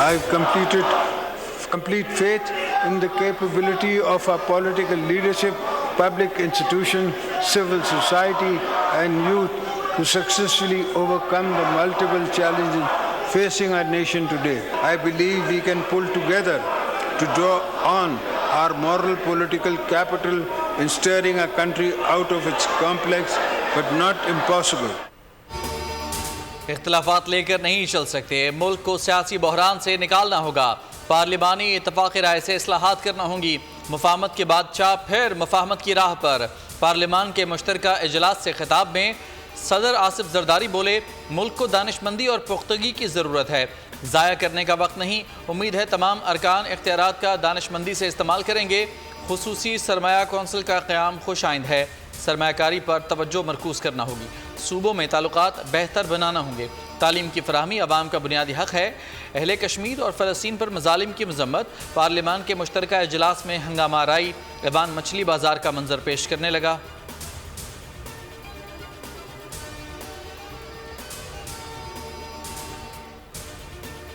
I have complete faith in the capability of our political leadership, public institutions, civil society and youth to successfully overcome the multiple challenges facing our nation today. I believe we can pull together to draw on our moral political capital in steering our country out of its complex but not impossible. इख्तिलाफात लेकर नहीं चल सकते, मुल्क को सियासी बहरान से निकालना होगा, पार्लिमानी इत्तफाक़ राय से इस्लाहात करना होंगी, मुफाहमत के बादशाह फिर मुफाहमत की राह पर। पार्लिमान के मुश्तरका इजलास से खिताब में सदर आसिफ जरदारी बोले, मुल्क को दानिशमंदी और पुख्तगी की ज़रूरत है, ज़ाया करने का वक्त नहीं। उम्मीद है तमाम अरकान इख्तियारात का दानिशमंदी से इस्तेमाल करेंगे। खुसूसी सरमाया कौंसिल का क़याम खुश आइंद है, सरमायाकारी पर तवज्जो मरकूज़ करना होगी, सूबों में ताल्लुकात बेहतर बनाना होंगे, तालीम की फराहमी अवाम का बुनियादी हक़ है। अहले कश्मीर और फ़लस्तीन पर मज़ालिम की मज़म्मत, पार्लिमान के मुश्तरका इजलास में हंगामा आराई, ऐवान मछली बाजार का मंजर पेश करने लगा।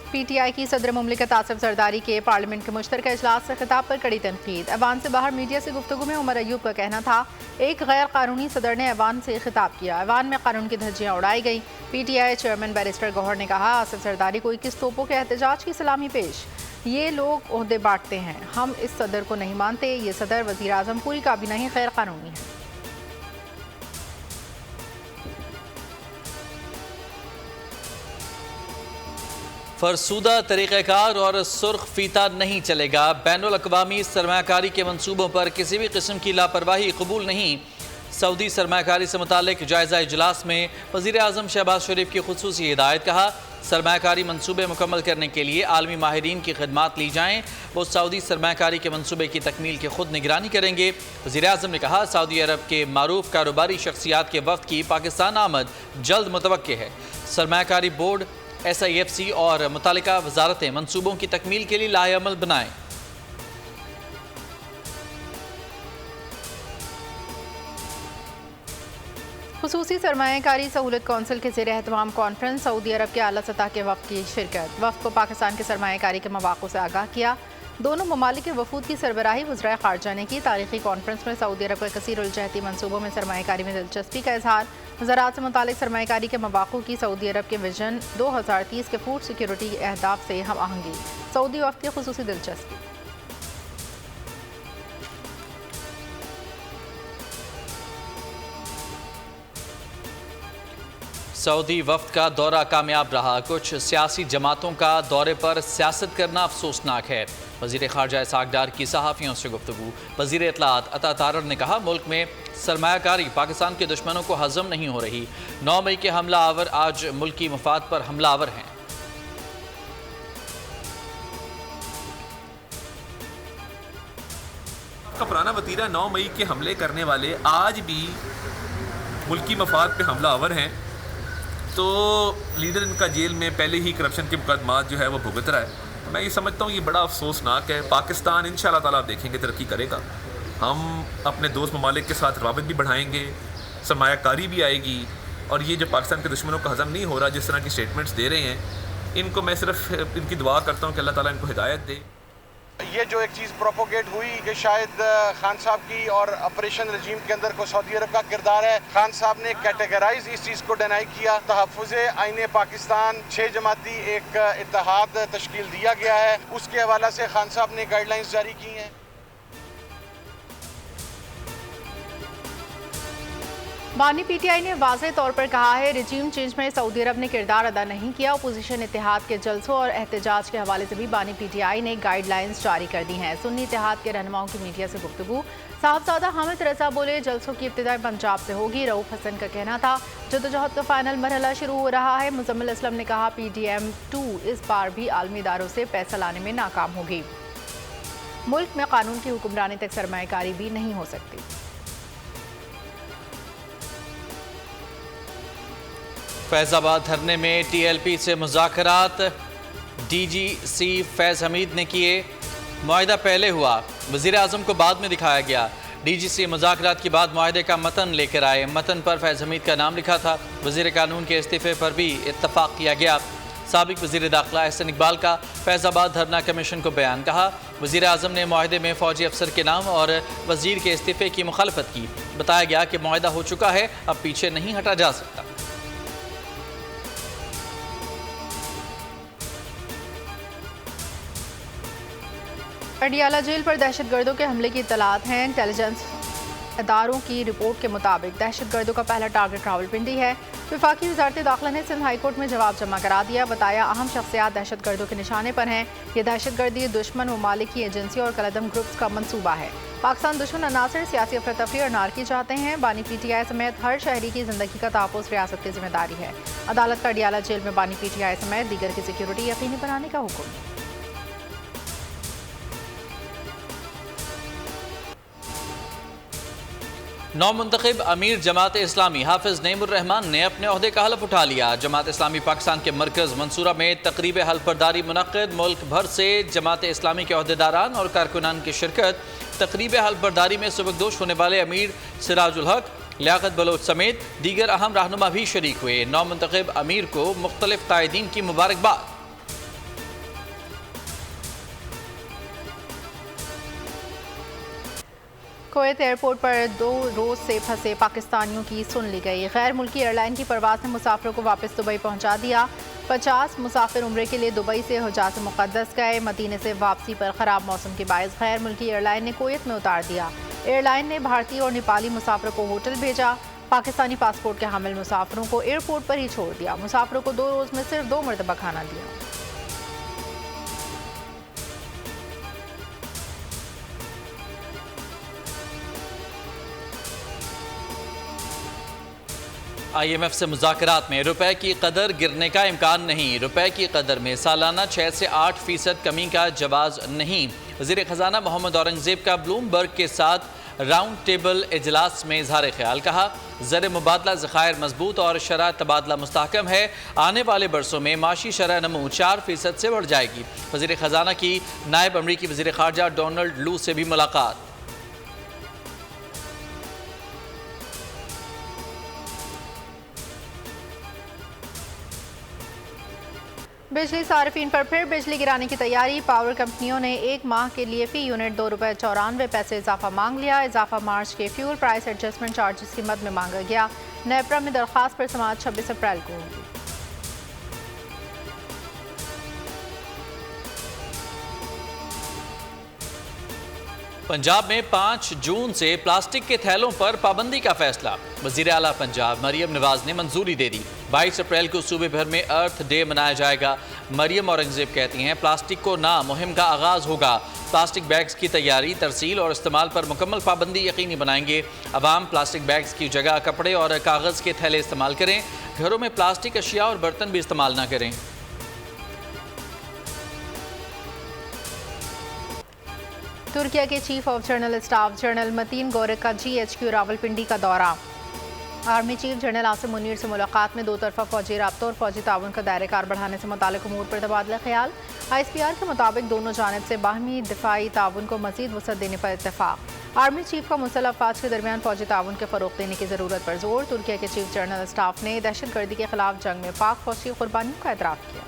PTI की सदर मुमलिकत आसिफ जरदारी के पार्लियामेंट के मुश्तरका इजलास से खिताब पर कड़ी तनकीद। ऐवान से बाहर मीडिया से गुफ्तगू में उमर अयूब का कहना था, एक गैर कानूनी सदर ने ऐवान से खिताब किया, ऐवान में कानून की धज्जियाँ उड़ाई गई। PTI चेयरमैन बैरिस्टर गौहर ने कहा, आसिफ जरदारी को 21 तोपों के एहतजाज की सलामी पेश। ये लोग ओहदे बांटते हैं, हम इस सदर को नहीं मानते, ये सदर वज़ीर आज़म पूरी काबीना ही गैर कानूनी है। फरसूदा तरीक़ाकार और सुर्ख फीता नहीं चलेगा, बैनुल अक़वामी सरमायाकारी के मनसूबों पर किसी भी किस्म की लापरवाही कबूल नहीं। सऊदी सरमायाकारी से मुताल्लिक़ जायज़ा इजलास में वज़ीर आज़म शहबाज शरीफ की खुसूसी हिदायत। कहा, सरमायाकारी मनसूबे मुकम्मल करने के लिए आलमी माहिरीन की खदमात ली जाएँ, वो सऊदी सरमायाकारी के मनसूबे की तकमील की खुद निगरानी करेंगे। वज़ीर आज़म ने कहा, सऊदी अरब के मारूफ कारोबारी शख्सियात के वफ़द की पाकिस्तान आमद जल्द मुतवक्के है। सरमायाकारी बोर्ड, SIFC और मुतालिका वजारतें मनसूबों की तकमील के लिए लाएअमल बनाएं। खुसूसी सरमायाकारी सहूलत कौंसिल के ज़ेर एहतमाम कॉन्फ्रेंस, सऊदी अरब के आला सतह के वफ़द की शिरकत। वफ़द को पाकिस्तान के सरमायाकारी के मौक़िफ़ से आगाह किया। दोनों ममालिक के वफूद की सरबराही वज़राए ख़ारजा ने की। तारीख़ी कॉन्फ्रेंस में सऊदी अरब के कसीरुल-जहती मनसूबों में सरमायाकारी में दिलचस्पी का इजहार, ज़राअत से मुतालिक सरमायाकारी के मौक़िफ़ की सऊदी अरब के विजन 2030 के फूड सिक्योरिटी अहदाफ से हम आहंगी, सऊदी वफ़द की खुसूसी दिलचस्पी। सऊदी वफ़द का दौरा कामयाब रहा, कुछ सियासी जमातों का दौरे पर सियासत करना अफसोसनाक है। वज़ीर ख़ारजा इसहाक़ डार की सहाफ़ियों से गुफ्तगू। वज़ीर इत्तलाआत अता तारर ने कहा, मुल्क में सरमायाकारी पाकिस्तान के दुश्मनों को हज़म नहीं हो रही। 9 मई के हमला आवर आज मुल्की मफाद पर हमला आवर हैं। का पुराना वतीरा 9 मई के हमले करने वाले आज भी मुल्की मफाद पे हमला आवर हैं, तो लीडर इनका जेल में पहले ही करप्शन के मुकदमात जो है वो भुगत रहा है। मैं ये समझता हूँ ये बड़ा अफसोसनाक है। पाकिस्तान इंशाअल्लाह ताला आप देखेंगे तरक्की करेगा। हम अपने दोस्त ममालिक के साथ रवाबित भी बढ़ाएंगे, सरमायाकारी भी आएगी, और ये जो पाकिस्तान के दुश्मनों का हज़म नहीं हो रहा, जिस तरह की स्टेटमेंट्स दे रहे हैं, इनको मैं सिर्फ इनकी दुआ करता हूँ कि अल्लाह ताला इनको हिदायत दे। ये जो एक चीज़ प्रोपोगेट हुई कि शायद खान साहब की और ऑपरेशन रजीम के अंदर को सऊदी अरब का किरदार है, खान साहब ने कैटेगराइज इस चीज़ को डिनाई किया। तहफ़्फ़ुज़े आईने पाकिस्तान 6 जमाती एक इत्तेहाद तश्कील दिया गया है, उसके हवाला से खान साहब ने गाइडलाइंस जारी की हैं। बानी PTI ने वाज़ेह तौर पर कहा है, रजीम चेंज में सऊदी अरब ने किरदार अदा नहीं किया। अपोजिशन इत्तेहाद के जलसों और एहतजाज के हवाले से भी बानी PTI ने गाइडलाइंस जारी कर दी हैं। सुन्नी इत्तेहाद के रहनुमाओं की मीडिया से गुफ्तगू। साहबजादा हामिद रजा बोले, जलसों की इब्तिदा पंजाब से होगी। रऊफ हसन का कहना था, जदोजहद का फाइनल मरहला शुरू हो रहा है। मुजम्मिल असलम ने कहा, PDM-2 इस बार भी आलमी इदारों से पैसा लाने में नाकाम होगी। मुल्क में कानून की हुक्मरानी तक सरमायाकारी भी नहीं हो सकती। फैज़ाबाद धरने में TLP से मुज़ाकरात, DGC फैज़ हमीद ने किए। मुआहिदा पहले हुआ, वज़ीर आज़म को बाद में दिखाया गया। DGC मुज़ाकरात के बाद मुआहिदे का मतन लेकर आए। मतन पर फैज़ हमीद का नाम लिखा था। वज़ीर कानून के इस्तीफ़े पर भी इत्तफ़ाक़ किया गया। साबिक वज़ीर दाखिला एहसन इकबाल का फैज़ाबाद धरना कमीशन को बयान। कहा वज़ीर आज़म ने मुआहदे में फ़ौजी अफसर के नाम और वज़ीर के इस्तीफ़े की मुखालफत की। बताया गया कि मुआहदा हो चुका है, अब पीछे नहीं हटा जा सकता। अडियाला जेल पर दहशतगर्दों के हमले की इत्तलात हैं। इंटेलिजेंस इदारों की रिपोर्ट के मुताबिक दहशतगर्दों का पहला टारगेट रावलपिंडी है। वफाकी वज़ारत दाखिला ने सिंध हाई कोर्ट में जवाब जमा करा दिया। बताया अहम शख्सियात दहशतगर्दों के निशाने पर हैं। ये दहशतगर्दी दुश्मन ममालिक की एजेंसी और कलदम ग्रुप्स का मंसूबा है। पाकिस्तान दुश्मन अनासर सियासी अफरा-तफरी और नारकी चाहते हैं। बानी PTI समेत हर शहरी की ज़िंदगी का तहफ़्फ़ुज़ रियासत की जिम्मेदारी है। अदालत का अडियाला जेल में बानी PTI समेत दीगर की सिक्योरिटी यकीनी बनाने का हुक्म। नौमुंतखब अमीर जमात इस्लामी हाफिज नईमुर रहमान ने अपने ओहदे का हलफ उठा लिया। जमात इस्लामी पाकिस्तान के मरकज़ मंसूरा में तकरीब हल्फबरदारी मुनक़्क़िद। मुल्क भर से जमात इस्लामी के ओहदेदारान और कारकुनान की शिरकत। तकरीब हल्फबरदारी में सुबकदोश होने वाले अमीर सिराजुल हक, लियाकत बलोच समेत दीगर अहम रहनुमा भी शरीक हुए। नौमुंतखब अमीर को मुख्तलिफ कायदीन की मुबारकबाद। कुवैत एयरपोर्ट पर 2 रोज़ से फंसे पाकिस्तानियों की सुन ली गई। गैर मुल्की एयरलाइन की परवाज़ ने मुसाफिरों को वापस दुबई पहुंचा दिया। 50 मुसाफिर उम्रे के लिए दुबई से हुजात मुक़द्दस गए। मदीने से वापसी पर ख़राब मौसम के बायस गैर मुल्की एयरलाइन ने कुवैत में उतार दिया। एयरलाइन ने भारतीय और नेपाली मुसाफिरों को होटल भेजा। पाकिस्तानी पासपोर्ट के हामिल मुसाफिरों को एयरपोर्ट पर ही छोड़ दिया। मुसाफिरों को 2 रोज़ में सिर्फ 2 मरतबा खाना दिया। IMF से मुज़ाकरात में रुपए की कदर गिरने का इम्कान नहीं। रुपए की कदर में सालाना 6 से 8% कमी का जवाज़ नहीं। वज़ीर ख़जाना मोहम्मद औरंगज़ेब का ब्लूमबर्ग के साथ राउंड टेबल इजलास में इज़हार ख्याल। कहा ज़र मुबादला ज़खायर मजबूत और शरह तबादला मुस्तहकम है। आने वाले बरसों में माशी शरह नमू 4% से बढ़ जाएगी। वज़ीर ख़जाना की नायब अमरीकी वज़ीर ख़ारजा डोनाल्ड लू से भी मुलाकात। बिजली सार्फिन पर फिर बिजली गिराने की तैयारी। पावर कंपनियों ने 1 माह के लिए फ़ी यूनिट ₹2.94 इजाफा मांग लिया। इजाफा मार्च के फ्यूल प्राइस एडजस्टमेंट चार्जेस की मद में मांगा गया। नेपरा में दरख्वास्त पर समाअत 26 अप्रैल को होगी। पंजाब में 5 जून से प्लास्टिक के थैलों पर पाबंदी का फैसला। वज़ीर आला पंजाब मरियम नवाज ने मंजूरी दे दी। 22 अप्रैल को सूबे भर में अर्थ डे मनाया जाएगा। मरियम औरंगज़ेब कहती हैं प्लास्टिक को ना मुहिम का आगाज़ होगा। प्लास्टिक बैग्स की तैयारी, तरसील और इस्तेमाल पर मुकम्मल पाबंदी यकीनी बनाएंगे। अवाम प्लास्टिक बैग्स की जगह कपड़े और कागज़ के थैले इस्तेमाल करें। घरों में प्लास्टिक अशिया और बर्तन भी इस्तेमाल ना करें। तुर्किया के chief of general staff general Metin Gurak का GHQ रावलपिंडी का दौरा। Army chief general Asim Munir से मुलाकात में 2 तरफा फौजी राब्ता और फौजी ताउन का दायरे कार बढ़ाने से मुताल्लिक़ उमूर पर तबादला ख्याल। ISPR के मुताबिक दोनों जानिब से बाहमी दिफाई ताउन को मज़ीद वसअत देने पर इत्तेफाक। आर्मी चीफ का मुसल्लह अफ़वाज के दरमियान फौजी ताउन के फ़रोग़ देने की ज़रूरत पर जोर। तुर्किया के चीफ जनरल स्टाफ ने दहशतगर्दी के खिलाफ जंग में पाक फौज की कुर्बानियों का एतराफ़ किया।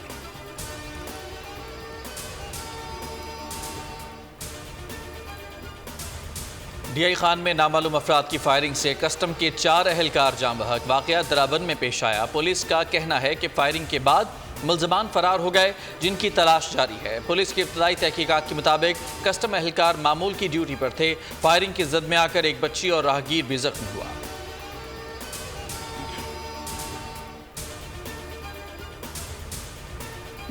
DI खान में नामालूम अफराद की फायरिंग से कस्टम के 4 अहलकार जाँ बहक। वाक़या दराबंद में पेश आया। पुलिस का कहना है कि फायरिंग के बाद मुल्ज़मान फरार हो गए, जिनकी तलाश जारी है। पुलिस की इब्तदाई तहकीकात के मुताबिक कस्टम अहलकार मामूल की ड्यूटी पर थे। फायरिंग की जद में आकर एक बच्ची और राहगीर भी जख्मी हुआ।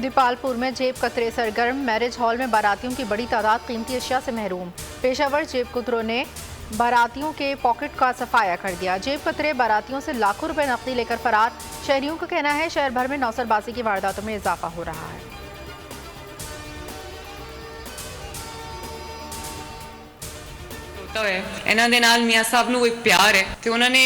दीपालपुर में जेब कतरे सरगर्म। मैरिज हॉल में बारातियों की बड़ी तादाद कीमती अशिया से महरूम। पेशावर जेब कतरों ने बारातियों के पॉकेट का सफाया कर दिया। जेब कतरे बारातियों से लाखों रुपए नकदी लेकर फरार। शहरियों का कहना है शहर भर में नौसरबाजी की वारदातों में इजाफा हो रहा है। ਇਹਨਾਂ ਦੇ ਨਾਲ ਮੀਆਂ ਸਾਹਿਬ ਨੂੰ ਇੱਕ ਪਿਆਰ ਹੈ ਤੇ ਉਹਨਾਂ ਨੇ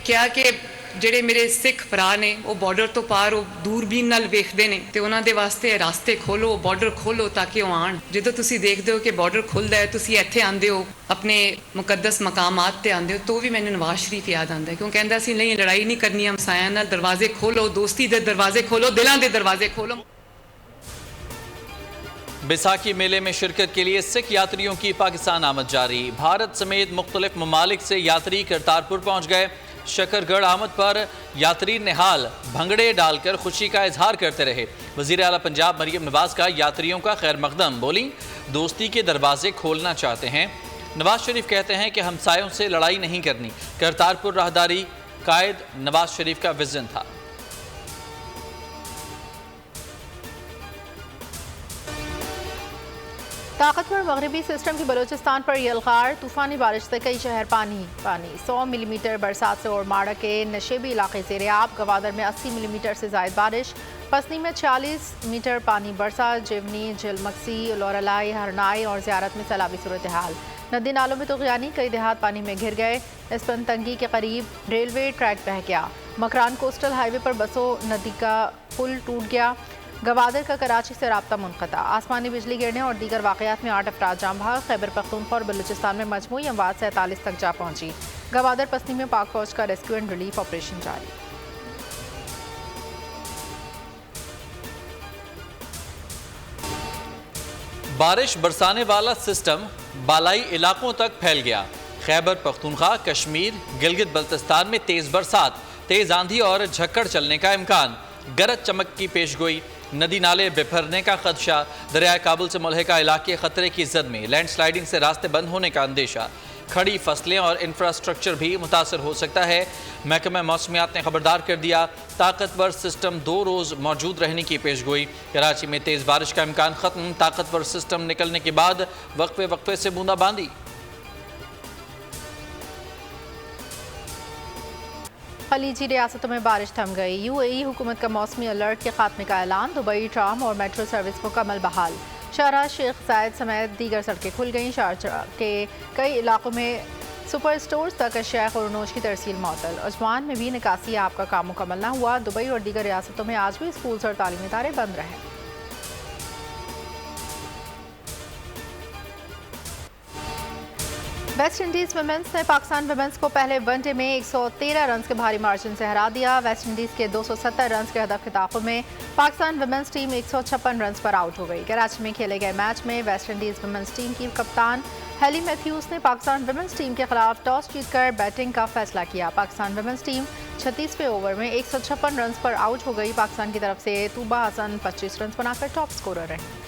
ਕਿਹਾ ਕਿ ਜਿਹੜੇ ਮੇਰੇ ਸਿੱਖ ਭਰਾ ਨੇ ਉਹ ਬਾਰਡਰ ਤੋਂ ਪਾਰ ਉਹ ਦੂਰਬੀਨ ਨਾਲ ਵੇਖਦੇ ਨੇ ਤੇ ਉਹਨਾਂ ਦੇ ਵਾਸਤੇ ਰਸਤੇ ਖੋਲੋ, ਬਾਰਡਰ ਖੋਲੋ ਤਾਂ ਕਿ ਉਹ ਆਣ। ਜਦੋਂ ਤੁਸੀਂ ਦੇਖਦੇ ਹੋ ਕਿ ਬਾਰਡਰ ਖੁੱਲਦਾ ਹੈ, ਤੁਸੀਂ ਇੱਥੇ ਆਉਂਦੇ ਹੋ, ਆਪਣੇ ਮੁਕੱਦਸ ਮਕਾਮਾਤ ਤੇ ਆਉਂਦੇ ਹੋ, ਤਾਂ ਵੀ ਮੈਨੂੰ ਨਵਾਜ਼ ਸ਼ਰੀਫ ਯਾਦ ਆਉਂਦਾ ਕਿਉਂ ਕਹਿੰਦਾ ਸੀ ਨਹੀਂ ਲੜਾਈ ਨਹੀਂ ਕਰਨੀ ਹਮਸਾਇਆਂ ਨਾਲ, ਦਰਵਾਜ਼ੇ ਖੋਲੋ, ਦੋਸਤੀ ਦੇ ਦਰਵਾਜ਼ੇ ਖੋਲੋ, ਦਿਲਾਂ ਦੇ ਦਰਵਾਜ਼ੇ खोलो। बैसाखी मेले में शिरकत के लिए सिख यात्रियों की पाकिस्तान आमद जारी। भारत समेत मुख्तलिफ ममालिक से यात्री करतारपुर पहुँच गए। शकरगढ़ आमद पर यात्री निहाल भंगड़े डालकर खुशी का इजहार करते रहे। वज़ीर आला पंजाब मरियम नवाज का यात्रियों का खैर मकदम, बोली दोस्ती के दरवाजे खोलना चाहते हैं। नवाज शरीफ कहते हैं कि हमसायों से लड़ाई नहीं करनी। करतारपुर राहदारी कायद नवाज शरीफ का विजन था। ताकतवर मगरबी सिस्टम की बलूचिस्तान पर यलगार, तूफानी बारिश से कई शहर पानी पानी। 100 मिलीमीटर बरसात से और माड़ा के नशेबी इलाके ज़ेर-ए-आब। गवादर में 80 मिलीमीटर से ज़ायद बारिश। पसनी में 40 मीटर पानी बरसा। जिवनी, झिलमक्सी, लोरलाई, हरनाई और ज़ियारत में सैलाबी सूरत हाल। नदी नालों में तुग़यानी, कई देहात पानी में घिर गए। इसपनतंगी के करीब रेलवे ट्रैक बह गया। मकरान कोस्टल हाईवे पर बसों नदी का पुल टूट गया। गवादर का कराची से राब्ता मुनक़ता। आसमानी बिजली गिरने और दीगर वाक़यात में 8 अफराद जाम बहक। खैबर पख्तूनख्वा और बलूचिस्तान में मजमूई अमवात 47 तक जा पहुंची। गवादर पसनी में पाक फौज का रेस्क्यू एंड रिलीफ ऑपरेशन जारी। बारिश बरसाने वाला सिस्टम बालाई इलाकों तक फैल गया। खैबर पख्तूनख्वा, कश्मीर, गिलगित बल्तिस्तान में तेज़ बरसात, तेज़ आंधी और झक्कड़ चलने का इम्कान। गरज चमक की पेशगोई। नदी नाले बिफरने का खदशा। दरियाए काबुल से मुल्हिका इलाके खतरे की जद में। लैंडस्लाइडिंग से रास्ते बंद होने का अंदेशा। खड़ी फसलें और इंफ्रास्ट्रक्चर भी मुतासर हो सकता है। महकमा मौसमियात ने खबरदार कर दिया। ताकतवर सिस्टम 2 रोज़ मौजूद रहने की पेशगोई। कराची में तेज़ बारिश का इम्कान ख़त्म। ताकतवर सिस्टम निकलने के बाद वक्फे वक्फे से बूंदाबांदी। खलीजी रियासतों में बारिश थम गई। यूएई हुकूमत का मौसमी अलर्ट के खात्मे का ऐलान। दुबई ट्राम और मेट्रो सर्विस मुकम्मल बहाल। शाहराह शेख जायद समेत दीगर सड़कें खुल गईं। शारजाह के कई इलाकों में सुपर स्टोर्स तक अशिया खुरनोश की तरसील मअतल। उस्मान में भी निकासी आब का काम मुकम्मल न हुआ। दुबई और दीगर रियासतों में आज भी स्कूल्स और तालीमी इदारे बंद रहे। वेस्ट इंडीज़ वुमेन्स ने पाकिस्तान वुमेन्स को पहले वनडे में 113 रन के भारी मार्जिन से हरा दिया। वेस्ट इंडीज़ के 270 रन के हदफ के ताक़ुब में पाकिस्तान वुमेन्स टीम 156 रन पर आउट हो गई। कराची में खेले गए मैच में वेस्ट इंडीज़ वुमेन्स टीम की कप्तान हेली मैथ्यूज़ ने पाकिस्तान वुमेन्स टीम के खिलाफ टॉस जीतकर बैटिंग का फैसला किया। पाकिस्तान वुमेन्स टीम 36वें ओवर में 156 रन पर आउट हो गई। पाकिस्तान की तरफ से तूबा हसन 25 रन बनाकर टॉप स्कोरर रहे।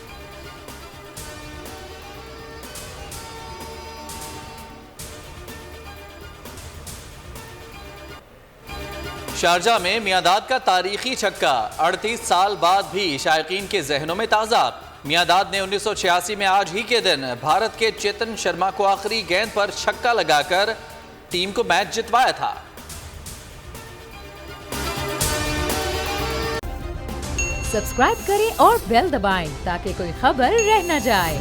शारजाह में मियादाद का तारीखी छक्का 38 साल बाद भी शायकीन के जहनों में ताज़ा। मियादाद ने 1986 में आज ही के दिन भारत के चेतन शर्मा को आखिरी गेंद पर छक्का लगाकर टीम को मैच जितवाया था। सब्सक्राइब करें और बेल दबाएं ताकि कोई खबर रह न जाए।